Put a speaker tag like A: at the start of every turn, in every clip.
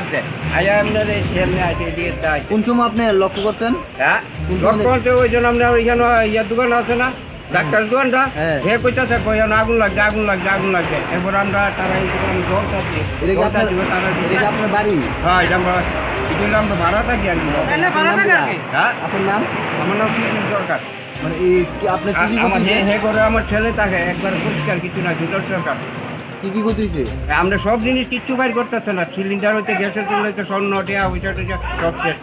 A: লাগছে আয়া আপনার এই এমনি আছে এদিকে যাই
B: কোন সময় আপনি লক্ষ্য করছেন?
A: হ্যাঁ ডক্টর ওই জন্য আমরা ওইখানে ইয়ার দোকান আছে না ডাক্তার দোকানটা
B: হ্যাঁ।
A: হে কইতাছে কইন আগুন লাগছে আগুন লাগছে আগুন লাগছে এরপর আমরা তারা এই দোকান দৌড়াচ্ছি
B: এটা কি আপনার
A: তারা
B: এটা কি আপনার বাড়ি?
A: হ্যাঁ এটা আমরা ভাড়া থাকি আর কি
B: আপনার নাম কি?
A: হ্যাঁ
B: আপনার নাম
A: আমার নাম কৃষ্ণ সরকার
B: মানে এই কি আপনি কি কি
A: আমার
B: করতেছেন?
A: হে করে আমার ছেলে থাকে একবার পরিষ্কার কিছু না সুন্দর সরকার
B: কি কি করতেছে?
A: আমরা সব জিনিস কিচ্ছু বাইর করতেছে না সিলিন্ডার হইতে গ্যাসের চুল হইতে স্বর্ণ টিয়া ওইটা টোইটা সব শেষ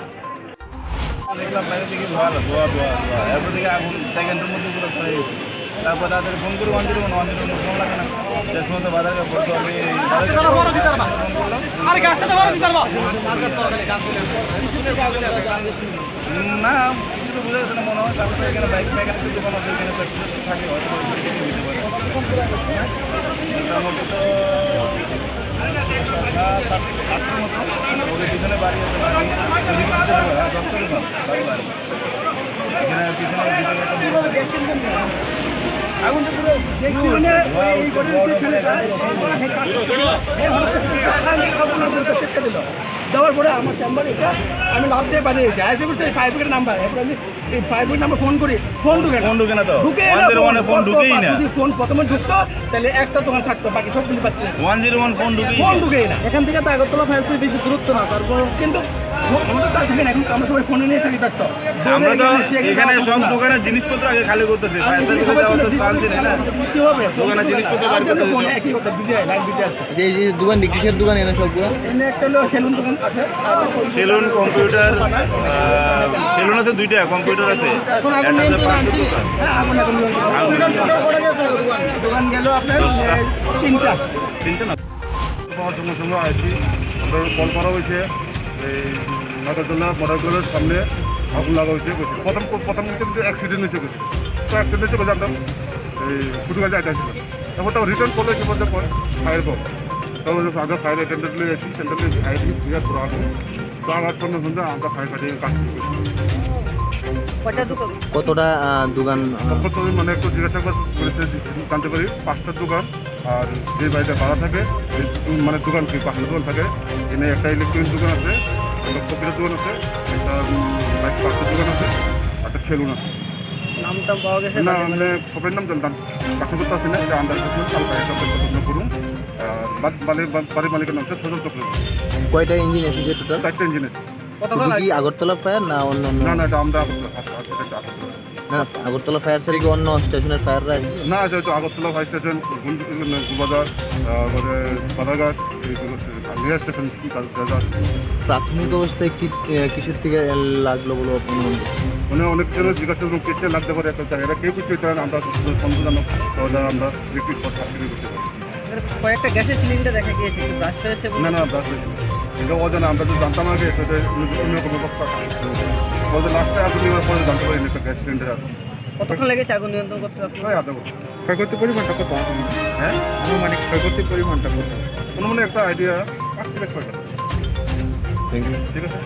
C: দেখলাম বাইরে থেকে ধোয়া ধোয়া ধোয়া ধোয়া এরপর থেকে আগুন সেকেন্ডের মধ্যে পুরো চলে গেছে তারপর তাদের ফোন করে ওয়ান জিরো ফোন লাগে না যে সময় বাজারে বলতো আমি না কিছু তো বোঝা যাচ্ছে না মনে হয় তারপরে এখানে বাইক এখানে দোকান আছে এখানে থাকে হয়তো মোটামুটি তো 8টার মতো ওদের পিছনে বাড়ি আছে বাড়ি 10টার বাড়ি বাড়ি এখানে পিছনে
A: আগুনটা পুরো দেওয়ার পরে আমার চেম্বারে আমি লাভ দিয়ে বানিয়ে গেছি আইসি বুঝতে ফায়ার ব্রিগেড নাম্বার এরপর আমি এই ফায়ার ব্রিগেড নাম্বার ফোন করি ফোন ঢুকে না
C: তো
A: ঢুকে
C: ফোন ঢুকেই না
A: যদি ফোন প্রথমে ঢুকতো তাহলে একটা দোকান থাকতো বাকি সবগুলি পাচ্ছি
C: 101
A: ফোন ঢুকেই না
B: এখান থেকে তো আগরতলা ফায়ার সার্ভিস বেশি দূরত্ব না, তারপর
A: কিন্তু আমাদের তার থেকে না এখন আমরা সবাই ফোনে নিয়ে থাকি ব্যস্ত
C: আমরা তো এখানে সব দোকানের জিনিসপত্র আগে খালি করতেছি ফায়ার সার্ভিসে যাওয়া তো চান্সই নেই না
A: কি হবে
C: দোকানের জিনিসপত্র বার করতে
A: ফোনে একই কথা বিজয় লাইন বিজয় আছে
B: যে এই যে দোকান কিসের দোকান এনে সবগুলো?
A: এখানে একটা হলো সেলুন দোকান আছে
C: সেলুন কম্পিউটার সেলুন আছে দুইটা কম্পিউটার আছে
B: এখন আগুন
C: একটা
B: নিয়ন্ত্রণ
C: পাঁচটা
B: আনছি।
C: দোকান।
A: হ্যাঁ আগুন এখন দোকান গেল আপনার তিনটা
C: না পাওয়ার সঙ্গে সঙ্গে আসছি আমরা কল করা হয়েছে এই নাগারদোলা মডারদোলার সামনে আগুন লাগা হয়েছে প্রথম কিন্তু অ্যাক্সিডেন্ট হয়েছে গেছে তো অ্যাক্সিডেন্ট হয়েছে বলছে আমরা এই ফুটু গাছে আইতে আসছিলাম তারপর তাও রিটার্ন করলে এসে পর্যন্ত ফায়ার কল তারপর আগে ফায়ার অ্যাটেন্ডেন্ট নিয়ে আসি সেন্টার নিয়ে ফায়ার দিয়ে ক্লিয়ার করা আসুন তো আগার সঙ্গে সঙ্গে আমরা ফায়ার কাটিয়ে কাজ করছি
B: কতটা দোকান?
C: তখন তো মানে একটু জিজ্ঞাসা করেছে জানতে পারি 5টা দোকান আর যে বাড়িতে ভাড়া থাকে মানে দোকান কি 5টা দোকান থাকে এখানে একটা ইলেকট্রনিক দোকান আছে একটা কম্পিউটার দোকান আছে একটা বাইক পাঁচটা দোকান আছে একটা সেলুন আছে
B: নামটা পাওয়া গেছে
C: না মানে সবের নাম জানতাম কাছে করতে আসি না এটা আন্দাজ করছিলাম কালকে একটা পরিকল্পনা করুন আর বাড়ির মালিকের নাম হচ্ছে সজল চক্রবর্তী
B: কয়টা ইঞ্জিন এসেছে টোটাল?
C: 4টা ইঞ্জিন আছে
B: শুধু কি আগরতলা ফায়ার না অন্যান্য?
C: না এটা আমরা
B: না আগরতলা ফায়ার সার্ভিস অন্য স্টেশনের ফায়াররা আছে?
C: না এটা হচ্ছে Agartala fire station Golbazar Badharghat rail station
B: প্রাথমিক অবস্থায় কি কিসের থেকে লাগলো বলে আপনি মনে করছেন?
C: মানে অনেক জনের জিজ্ঞাসা করুন কেটে লাগতে পারে একটা জায়গা কেউ কিছু আমরা সন্দেহজনক তাহলে আমরা ইলেকট্রিক সার্টিফিকেট করতে পারি
B: কয়েকটা গ্যাসের সিলিন্ডার দেখা গিয়েছে কি ব্রাশ হয়েছে?
C: না ব্রাশ হয়েছে এটা অজানা আমরা তো জানতাম আগে সেটা অন্যরকম ব্যবস্থা বলতে লাস্টে আগুন নেওয়ার পরে জানতে পারিনি একটা গ্যাস সিলিন্ডার আছে
B: কতক্ষণ লেগেছে আগুন নিয়ন্ত্রণ করতে?
C: প্রায় আধা বছর
A: ক্ষয়ক্ষতির পরিমাণটা কত
C: হ্যাঁ
A: মানে ক্ষয়ক্ষতির পরিমাণটা কত
C: কোনো মানে একটা আইডিয়া 5 থেকে 6টা
B: থ্যাংক ইউ।
C: ঠিক আছে